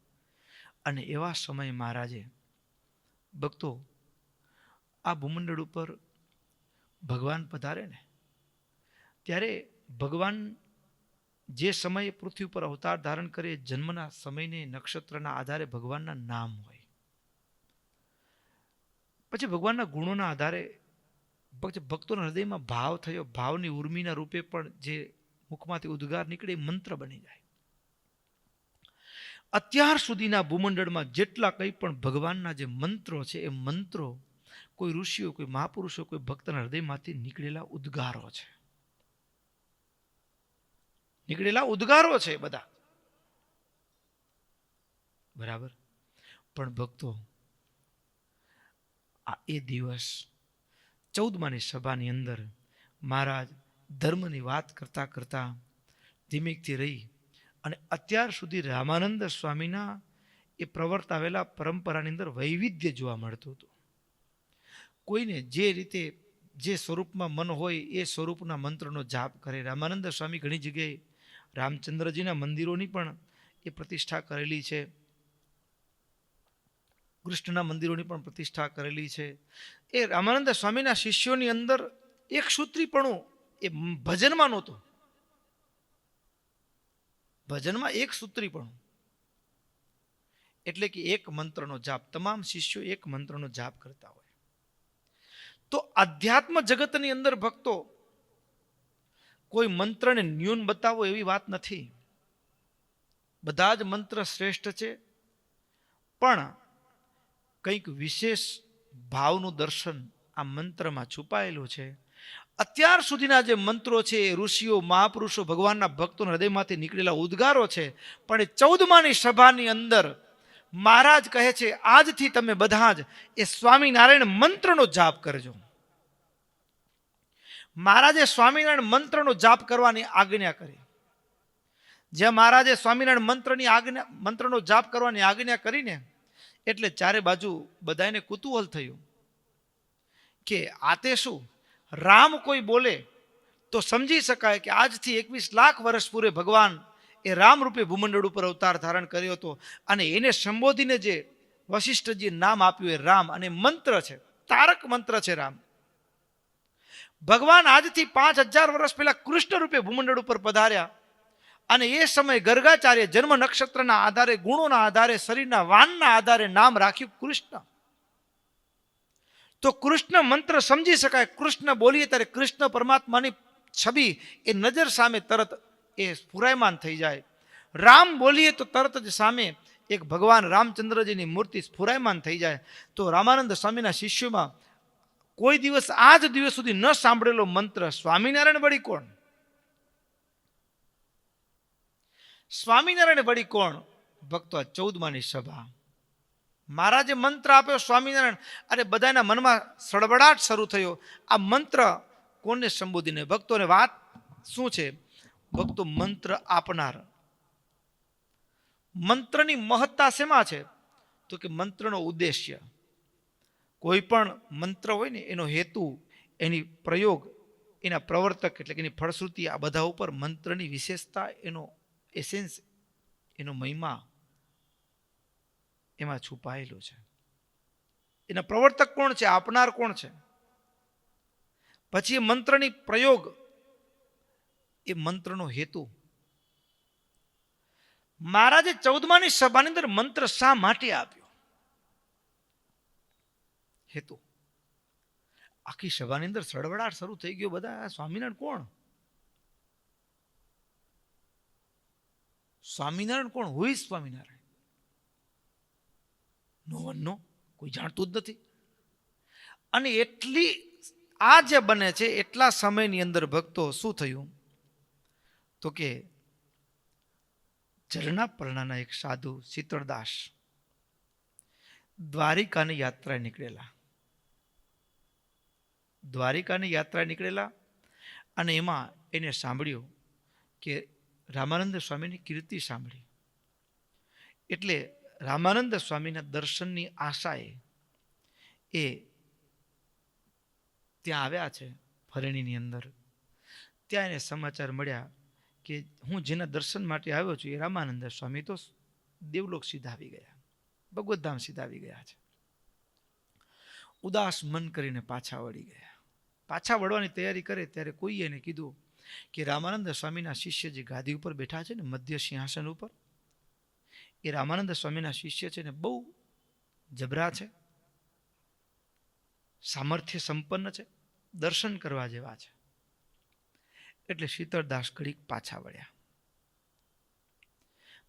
Speaker 1: અને એવા સમયે મહારાજે ભક્તો આ ભૂમંડળ ઉપર ભગવાન પધારે ને ત્યારે ભગવાન જે સમયે પૃથ્વી ઉપર અવતાર ધારણ કરે જન્મના સમયને નક્ષત્રના આધારે ભગવાનના નામ હોય. પછી ભગવાનના ગુણોના આધારે ભક્તોના હૃદયમાં ભાવ થયો, ભાવની ઉર્મિના રૂપે પણ જે મુખમાંથી ઉદ્ગાર નીકળે એ મંત્ર બની જાય. અત્યાર સુધીના ભૂમંડળમાં જેટલા કંઈ પણ ભગવાનના જે મંત્રો છે એ મંત્રો કોઈ ઋષિઓ, કોઈ મહાપુરુષો, કોઈ ભક્તના હૃદયમાંથી નીકળેલા ઉદ્ગારો છે. નીકળેલા ઉદ્ગારો છે બધા, બરાબર. પણ ભક્તો આ એ દિવસ 14માની સભાની અંદર મહારાજ ધર્મની વાત કરતા કરતા ધીમેકથી રહી અને અત્યાર સુધી રામાનંદ સ્વામીના એ પ્રવર્તાવેલા પરંપરાની અંદર વૈવિધ્ય જોવા મળતું હતું. કોઈને જે રીતે જે સ્વરૂપમાં મન હોય એ સ્વરૂપના મંત્રનો જાપ કરે. રામાનંદ સ્વામી ઘણી જગ્યાએ રામચંદ્રજીના મંદિરોની પણ એ પ્રતિષ્ઠા કરેલી છે, કૃષ્ણના મંદિરોની પણ પ્રતિષ્ઠા કરેલી છે. એ રામાનંદ સ્વામીના શિષ્યોની અંદર એક સૂત્રીપણું એ ભજનમાં નહોતું. ભજનમાં એક સૂત્રીપણું એટલે કે એક મંત્રનો જાપ. તમામ શિષ્યો એક મંત્રનો જાપ કરતા હોય. તો અધ્યાત્મ જગતની અંદર ભક્તો કોઈ મંત્રને ન્યૂન બતાવો એવી વાત નથી. બધા જ મંત્ર શ્રેષ્ઠ છે, પણ કંઈક વિશેષ ભાવનું દર્શન આ મંત્રમાં છુપાયેલું છે. અત્યાર સુધીના જે મંત્રો છે એ ઋષિઓ, મહાપુરુષો, ભગવાનના ભક્તોના હૃદયમાંથી નીકળેલા ઉદ્ગારો છે. પણ એ 14માની સભાની અંદર મહારાજ કહે છે આજથી તમે બધા જ એ સ્વામિનારાયણ મંત્રનો જાપ કરજો. મહારાજે સ્વામિનારાયણ મંત્રનો જાપ કરવાની આજ્ઞા કરી. જ્યાં મહારાજે સ્વામિનારાયણ મંત્રનો જાપ કરવાની આજ્ઞા કરીને એટલે ચારે બાજુ બધાને કુતૂહલ થયું કે આ તે શું? રામ કોઈ બોલે તો સમજી શકાય કે આજથી 21 લાખ વર્ષ પૂરે ભગવાન એ રામ રૂપે ભૂમંડળ ઉપર અવતાર ધારણ કર્યો હતો અને એને સંબોધીને જે વશિષ્ઠજીએ નામ આપ્યું એ રામ, અને મંત્ર છે, તારક મંત્ર છે રામ. ભગવાન આજથી 5000 વર્ષ પહેલા કૃષ્ણ રૂપે ભૂમંડળ ઉપર પધાર્યા અને એ સમયે ગર્ગાચાર્ય જન્મ નક્ષત્રના આધારે, ગુણોના આધારે, શરીરના વાનના આધારે નામ રાખ્યું કૃષ્ણ. તો કૃષ્ણ મંત્ર સમજી શકાય. કૃષ્ણ બોલીએ ત્યારે કૃષ્ણ પરમાત્માની છબી એ નજર સામે તરત એ સ્ફુરાયમાન થઈ જાય. રામ બોલીએ તો તરત જ સામે એક ભગવાન રામચંદ્રજીની મૂર્તિ સ્ફુરાયમાન થઈ જાય. તો રામાનંદ સ્વામીના શિષ્યોમાં કોઈ દિવસ આજ દિવસ સુધી ન સાંભળેલો મંત્ર સ્વામિનારાયણ વળી કોણ? સ્વામિનારાયણ વળી કોણ? ભક્તો, આ 14માની સભા મહારાજે મંત્ર આપ્યો સ્વામિનારાયણ. અરે બધાના મનમાં સળવળાટ શરૂ થયો. આ મંત્ર કોને સંબોધીને? ભક્તોને વાત શું છે? ભક્તો, મંત્ર આપનાર. મંત્રની મહત્તા શેમાં છે? તો કે મંત્રનો ઉદ્દેશ્ય. કોઈ પણ મંત્ર હોય ને એનો હેતુ, એની પ્રયોગ, એના પ્રવર્તક એટલે કે એની ફળશ્રુતિ, આ બધા ઉપર મંત્રની વિશેષતા, એનો એસેન્સ, એનો મહિમા એમાં છુપાયેલો છે. એના પ્રવર્તક કોણ છે? આપનાર કોણ છે? પછી એ મંત્રની પ્રયોગ, એ મંત્રનો હેતુ. મહારાજે 14માની સભાની અંદર મંત્ર શા માટે આપ્યો? હેતુ. આખી સભાની અંદર સળવળાટ શરૂ થઈ ગયો. બધા સ્વામિનારાયણ કોણ? સ્વામિનારાયણ કોણ? હોય સ્વામિનારાયણ? નો વન નો, કોઈ જાણતું જ નથી. અને એટલી આ જે બને છે એટલા સમયની અંદર ભક્તો શું થયું? તો કે ઝરણા પરણાના એક સાધુ શીતળદાસ દ્વારિકાની યાત્રાએ નીકળેલા. દ્વારિકાની યાત્રાએ નીકળેલા અને એમાં એને સાંભળ્યું કે રામાનંદ સ્વામીની કીર્તિ સાંભળી. એટલે રામાનંદ સ્વામીના દર્શનની આશાએ એ ત્યાં આવ્યા છે ફરેણીની અંદર. ત્યાં એને સમાચાર મળ્યા કે હું જેના દર્શન માટે આવ્યો છું એ રામાનંદ સ્વામી તો દેવલોક સીધા આવી ગયા, ભગવતધામ સીધા આવી ગયા છે. ઉદાસ મન કરીને પાછા વળી ગયા. પાછા વળવાની તૈયારી કરે ત્યારે કોઈએ એને કીધું કે રામાનંદ સ્વામીના શિષ્ય જે ગાદી ઉપર બેઠા છે ને, મધ્ય સિંહાસન ઉપર, એ રામાનંદ સ્વામીના શિષ્ય છે ને બહુ જબરા છે, સામર્થ્ય સંપન્ન છે, દર્શન કરવા જેવા છે. એટલે શીતળદાસ ઘડીક પાછા વળ્યા.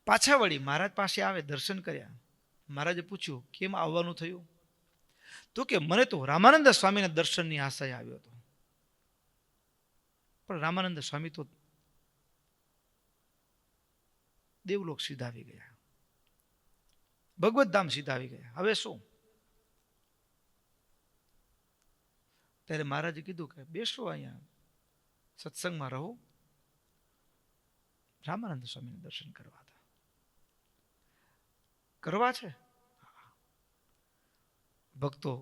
Speaker 1: પાછા વળી મહારાજ પાસે આવે, દર્શન કર્યા. મહારાજે પૂછ્યું કેમ આવવાનું થયું? તો કે મને તો રામાનંદ સ્વામીના દર્શનની આશાએ આવ્યો હતો, પણ રામાનંદ સ્વામી તો દેવલોક સીધા આવી ગયા, ભગવતધામ સીધા આવી ગયા. હવે શું? ત્યારે મહારાજે કીધું કે બેસો અહીંયા, સત્સંગમાં રહો. રામાનંદ સ્વામીને દર્શન કરવા હતા. કરવા છે ભક્તો.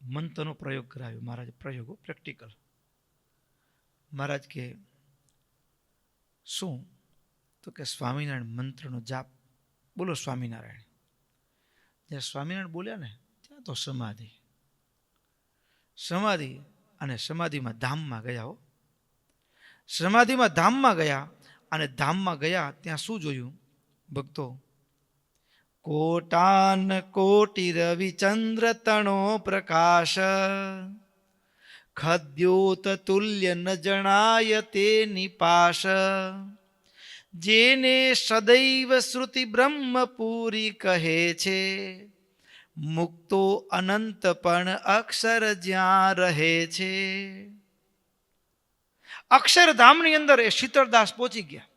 Speaker 1: મંત્રનો પ્રયોગ કરાવ્યો મહારાજ. પ્રયોગો પ્રેક્ટિકલ. મહારાજ કે શું? તો કે સ્વામિનારાયણ મંત્રનો જાપ બોલો. સ્વામિનારાયણ. જ્યાં સ્વામિનારાયણ બોલ્યા ને ત્યાં તો સમાધિ. સમાધિ અને સમાધિમાં ધામમાં ગયા. હો, સમાધિમાં ધામમાં ગયા. અને ધામમાં ગયા ત્યાં શું જોયું ભક્તો? કોટાન કોટિ રવિચંદ્ર તણો પ્રકાશ, ખદ્યોત તુલ્ય ન જણાય તે નિપાશ, જેને સદૈવ શ્રુતિ બ્રહ્મપુરી કહે છે, મુક્તો અનંત પણ અક્ષર જ્યાં રહે છે. અક્ષરધામની અંદર એ શીતળદાસ પહોંચી ગયા.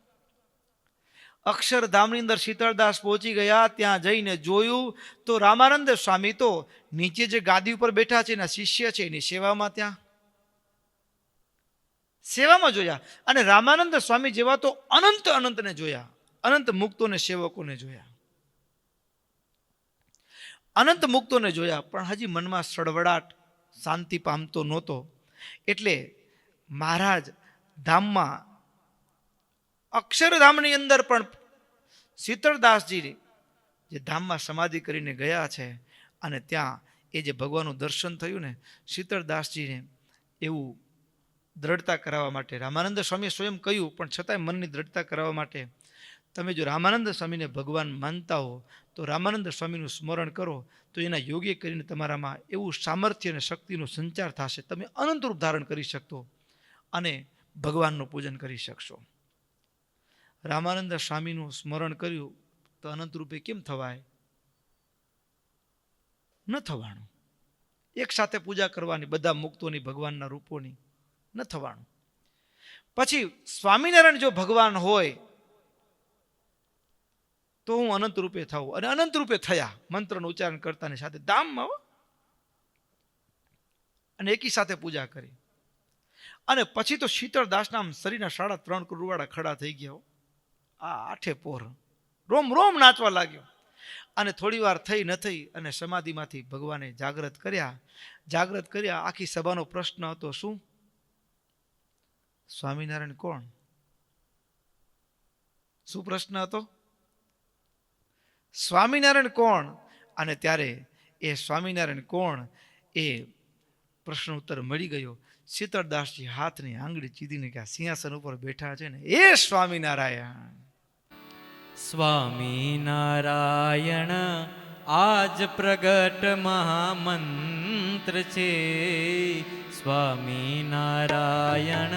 Speaker 1: અક્ષરધામની અંદર શીતળદાસ પહોંચી ગયા. ત્યાં જઈને જોયું તો રામાનંદ સ્વામી તો નીચે જે ગાદી ઉપર બેઠા છે એના શિષ્ય છે એની સેવામાં, ત્યાં સેવામાં જોયા. અને રામાનંદ સ્વામી જેવા તો અનંત અનંતને જોયા, અનંત મુક્તોને સેવકોને જોયા, અનંત મુક્તોને જોયા. પણ હજી મનમાં સળવળાટ, શાંતિ પામતો નહોતો. એટલે મહારાજ ધામમાં, અક્ષરધામની અંદર પણ શીતળદાસજી જે ધામમાં સમાધિ કરીને ગયા છે, અને ત્યાં એ જે ભગવાનનું દર્શન થયું ને, શીતળદાસજીને એવું દ્રઢતા કરાવવા માટે રામાનંદ સ્વામીએ સ્વયં કહ્યું, પણ છતાંય મનની દ્રઢતા કરાવવા માટે તમે જો રામાનંદ સ્વામીને ભગવાન માનતા હો તો રામાનંદ સ્વામીનું સ્મરણ કરો તો એના યોગ્ય કરીને તમારામાં એવું સામર્થ્ય અને શક્તિનો સંચાર થશે. તમે અનંત રૂપ ધારણ કરી શકશો અને ભગવાનનું પૂજન કરી શકશો. રામાનંદ સ્વામીનું સ્મરણ કર્યું તો અનંત રૂપે કેમ થવાય? ન થવાનું. એક સાથે પૂજા કરવાની બધા મુક્તોની, ભગવાનના રૂપોની, ન થવાનું. પછી સ્વામિનારાયણ જો ભગવાન હોય તો હું અનંત રૂપે થવું, અને અનંત રૂપે થયા મંત્રનું ઉચ્ચારણ કરતાની સાથે ધામમાં, અને એકી સાથે પૂજા કરી. અને પછી તો શીતળદાસના શરીરના 3.5 કરોડ રૂવાડા ખડા થઈ ગયા. આ આઠે પોર રોમ રોમ નાચવા લાગ્યો. અને થોડી વાર થઈ ન થઈ અને સમાધિમાંથી ભગવાને જાગ્રત કર્યા. આખી સભાનો પ્રશ્ન હતો શું? સ્વામિનારાયણ કોણ? શું પ્રશ્ન હતો? સ્વામિનારાયણ કોણ? અને ત્યારે એ સ્વામિનારાયણ કોણ એ પ્રશ્ન ઉત્તર મળી ગયો. શીતળદાસજી હાથની આંગળી ચીધીને કે સિંહાસન ઉપર બેઠા છે ને એ સ્વામિનારાયણ.
Speaker 2: સ્વામિનારાયણ આજ પ્રગટ મહામંત્ર છે. સ્વામિનારાયણ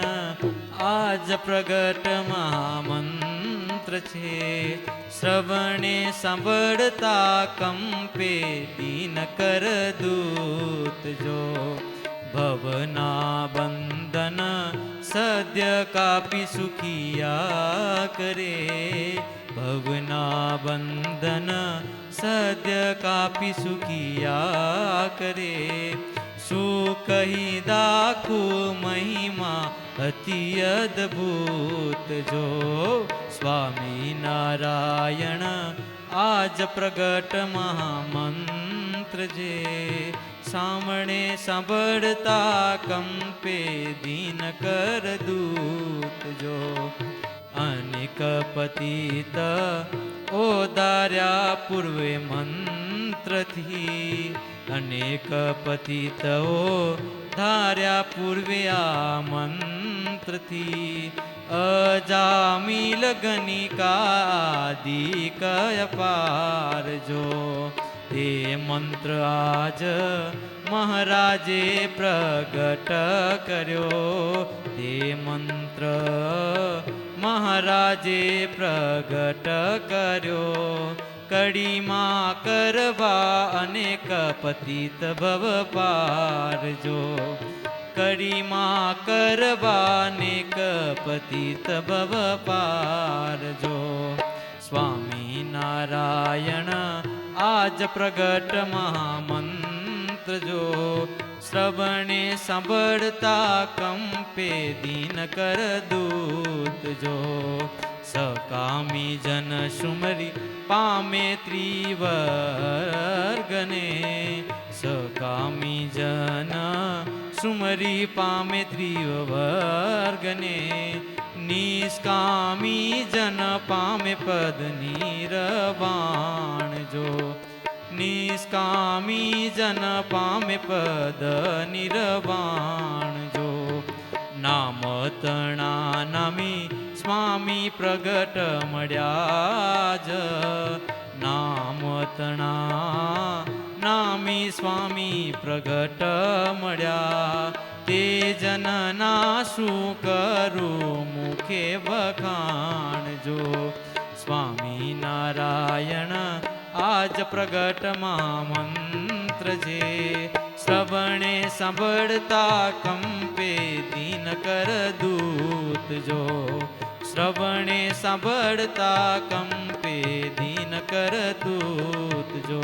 Speaker 2: આજ પ્રગટ મહામંત્ર છે. શ્રવણે સાંભળતા કંપે દિનકર દૂત જો. ભવના બંધન સદ્ય કાપી સુખિયા કરે. ભવના બંધન સદ્ય કાપી સુખિયા કરે. શું કહી દાખું મહિમા અતિ અદ્ભુત જો. સ્વામિનારાયણ આજ પ્રગટ મહામંત્ર જે. સામણે સાંભળતા કંપે દિનકર દૂત જો. અનેક પતિત ઓદાર્યા પૂર્વે મંત્રથી. અનેક પતિતો ધાર્યા પૂર્વે આ મંત્રથી. અજામીલ ગણિકાદિક અપારજો. તે મંત્ર આજ મહારાજે પ્રગટ કર્યો. તે મંત્ર મહારાજે પ્રગટ કર્યો. કડીમાં કરવા અનેક પતિત ભવ પારજો. કડીમાં કરવા અનેક પતિત ભવ પારજો. સ્વામિનારાયણ આજ પ્રગટ મહામંત્ર જો. શ્રવણે સાંભળતા કંપે દિનકર દૂત જો. સકામી જન સુમરી પામે ત્રિવર્ગને. સકામી જન સુમરી પામે ત્રિવર્ગને. નિષ્કામી જન પામે પદ નિર્વાણ જો. નિષ્કામી જન પામે પદ નિર્વાણ જો. નામ તણા નામી સ્વામી પ્રગટ મળ્યા જ. નામ તણા નામી સ્વામી પ્રગટ મળ્યા. તે જનના શું કરું મુખે વખાણ જો. સ્વામિનારાયણ આજ પ્રગટ મહામંત્ર જે. શ્રવણે સાંભળતા કંપે દિનકર દૂત જો. શ્રવણે સાંભળતા કંપે દિનકર દૂત જો.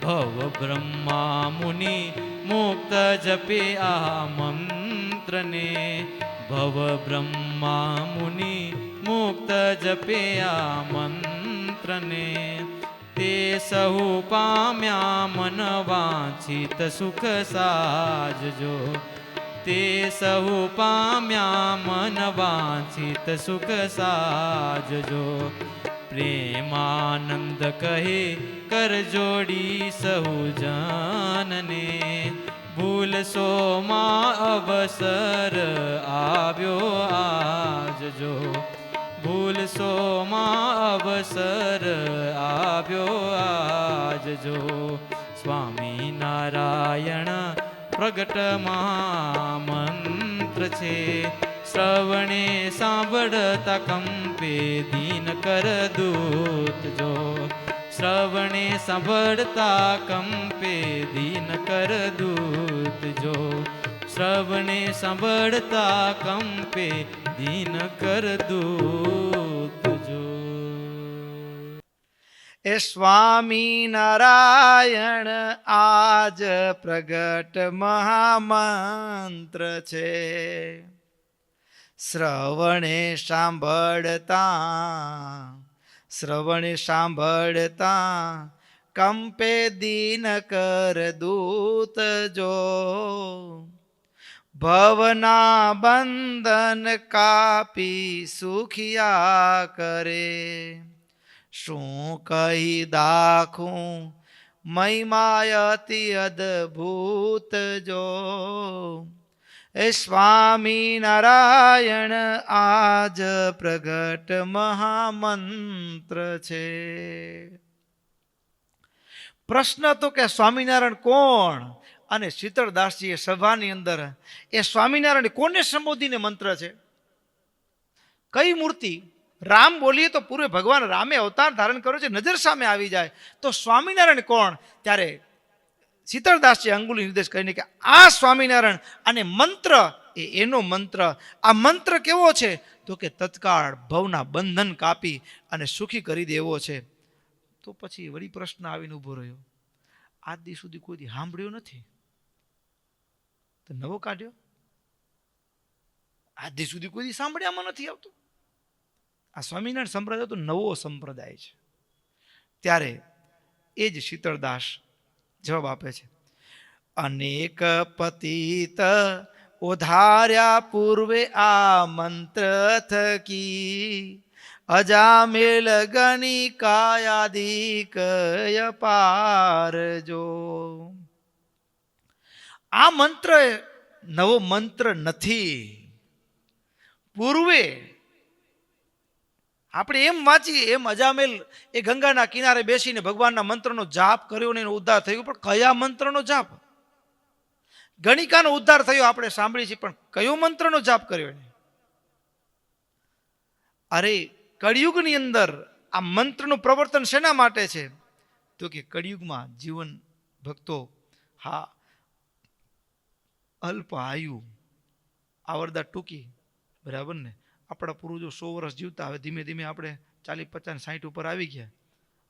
Speaker 2: ભવ બ્રહ્મા મુનિ મુક્ત જપે આ મંત્રને. ભવ બ્રહ્મા મુનિ મુક્ત જપે આ મંત્રને. તે સહુ પામ્યા મન વાંછિત સુખ સાજજો. તે સહુ પામ્યા મન વાંછિત સુખ સાજજો. પ્રેમાનંદ કહે કર જોડી સહુ જનને. ભૂલશો માં અવસર આવ્યો આજ જો. ભૂલશો માં અવસર આવ્યો આજ જો સ્વામી નારાયણ પ્રગટમાં મંત્ર છે શ્રવણે સાંભળતા કંપે દીન કર દૂત જો શ્રવણે સાંભળતા કંપે દીન કર દૂત જો શ્રવણે સાંભળતા કંપે દીન કર દૂત જો.
Speaker 1: એ સ્વામી નારાયણ આજ પ્રગટ મહામંત્ર છે શ્રવણે સાંભળતા કંપે દીન કર દૂત જો ભવના બંધન કાપી સુખિયા કરે શું કહી દાખું મહિમાયતિ અદભૂત જો એ સ્વામી નારાયણ આજ પ્રગટ મહામંત્ર છે. પ્રશ્ન તો કે સ્વામિનારાયણ કોણ? અને શીતળદાસજીએ સભાની અંદર એ સ્વામિનારાયણ કોને સંબોધીને મંત્ર છે? કઈ મૂર્તિ? રામ બોલીએ તો પૂર્વે ભગવાન રામે અવતાર ધારણ કર્યો છે, નજર સામે આવી જાય તો સ્વામિનારાયણ કોણ? ત્યારે શીતળદાસજી અંગુલી નિર્દેશ કરીને કે આ સ્વામિનારાયણ અને મંત્ર એનો મંત્ર. આ મંત્ર કેવો છે? તો કે તત્કાળ ભવના બંધન કાપી અને સુખી કરી દેવો છે. તો પછી વળી પ્રશ્ન આવીને ઉભો રહ્યો, આજ દી સુધી કોઈ દી સાંભળ્યો નથી તો નવો કાઢ્યો? આજ દી સુધી કોઈ દી સાંભળ્યામાં નથી આવતું. આ સ્વામિનારાયણ સંપ્રદાય તો નવો સંપ્રદાય છે. ત્યારે એ જ શીતળદાસ જવાબ આપે છે, અનેક પતિત ઉધાર્યા પૂર્વે આ મંત્ર થકી અજામેલ ગણિકાયાદિકય પારજો. આ મંત્ર નવો મંત્ર નથી. પૂર્વે આપણે એમ વાંચીએ એમ અજામેલ એ ગંગાના કિનારે બેસીને ભગવાનના મંત્રનો જાપ કર્યો ને એનો ઉદ્ધાર થયો, પણ કયા મંત્રનો જાપ? ગણિકાનો ઉદ્ધાર થયો આપણે સાંભળીએ છીએ, પણ કયો મંત્રનો જાપ કર્યો એને? અરે કળિયુગની અંદર આ મંત્રનું પ્રવર્તન શેના માટે છે? તો કે કળિયુગમાં જીવન ભક્તો અલ્પ આયુ, આવરદા ટૂંકી, બરાબર ને? આપણા પૂર્વજો 100 વર્ષ જીવતા, હવે ધીમે ધીમે આપણે 40, 50, 60 ઉપર આવી ગયા.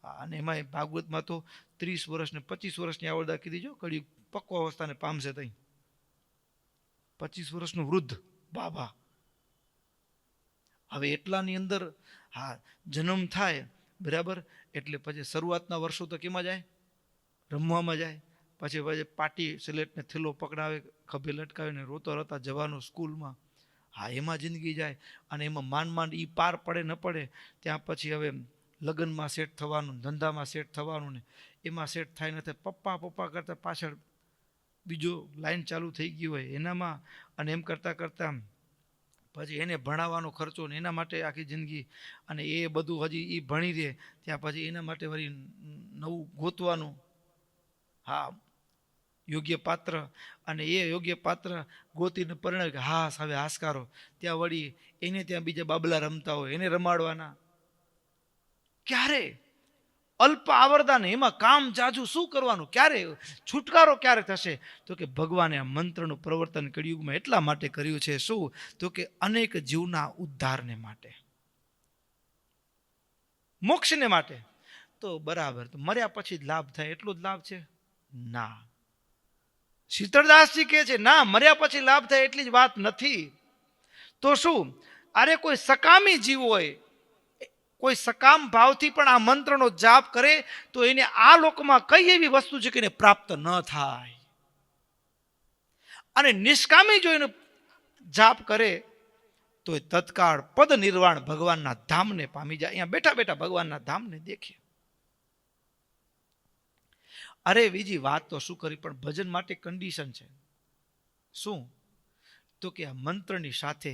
Speaker 1: અને એમાં ભાગવતમાં તો 30 વર્ષ ને 25 વર્ષની આવરદા કીધી જો, કળિયુગ પક્વ અવસ્થાને પામશે તઈ 25 વર્ષનું વૃદ્ધ બાબા. હવે એટલાની અંદર જન્મ થાય, બરાબર? એટલે પછી શરૂઆતના વર્ષો તો કેમાં જાય? રમવામાં જાય. પછી પાટી સિલેટને થેલો પકડાવે, ખભે લટકાવીને રોતા રોતા જવાનું સ્કૂલમાં. એમાં જિંદગી જાય. અને એમાં માંડ એ પાર પડે ન પડે ત્યાં પછી હવે લગ્નમાં સેટ થવાનું, ધંધામાં સેટ થવાનું, ને એમાં સેટ થાય ન થાય, પપ્પા કરતાં પાછળ બીજો લાઈન ચાલુ થઈ ગઈ હોય એનામાં. અને એમ કરતાં કરતાં પછી એને ભણાવવાનો ખર્ચો ને એના માટે આખી જિંદગી, અને એ બધું હજી એ ભણી રહે ત્યાં પછી એના માટે વળી નવું ગોતવાનું, યોગ્ય પાત્ર. અને એ યોગ્ય પાત્ર ગોતીને પરિણામ કે હવે હાશકારો, ત્યાં વળી એને ત્યાં બીજા બાબલા રમતા હોય એને રમાડવાના. ક્યારે અલ્પ આવરદાને એમાં કામ જાજુ, શું કરવાનું? ક્યારે છુટકારો ક્યારે થશે? તો કે ભગવાને આ મંત્રનું પ્રવર્તન કળિયુગમાં એટલા માટે કર્યું છે. શું? તો કે અનેક જીવના ઉદ્ધારને માટે, મોક્ષને માટે. તો બરાબર, તો મર્યા પછી જ લાભ થાય એટલો જ લાભ છે? ના. શીતળદાસજી કહે છે ના, મર્યા પછી લાભ થાય એટલી જ વાત નથી. તો શું? અરે કોઈ સકામી જીવ હોય, કોઈ સકામ ભાવથી પણ આ મંત્રનો જાપ કરે તો એને આ લોકમાં કઈ એવી વસ્તુ છે કે એને પ્રાપ્ત ન થાય. અને નિષ્કામી જો એનો જાપ કરે તો એ તત્કાળ પદ નિર્વાણ ભગવાનના ધામને પામી જાય. અહીંયા બેઠા બેઠા ભગવાનના ધામને દેખે. અરે બીજી વાત તો શું કરી, પણ ભજન માટે કન્ડિશન છે. શું? તો કે આ મંત્રની સાથે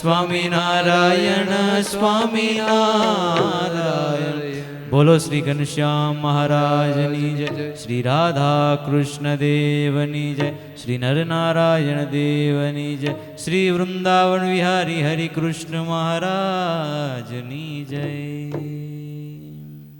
Speaker 2: સ્વામિનારાયણ સ્વામિનારાયણ. બોલો શ્રી ઘનશ્યામ મહારાજની જય, શ્રી રાધા કૃષ્ણ દેવની જય, શ્રી નરનારાયણ દેવની જય, શ્રી વૃંદાવન વિહારી હરિ કૃષ્ણ મહારાજની જય.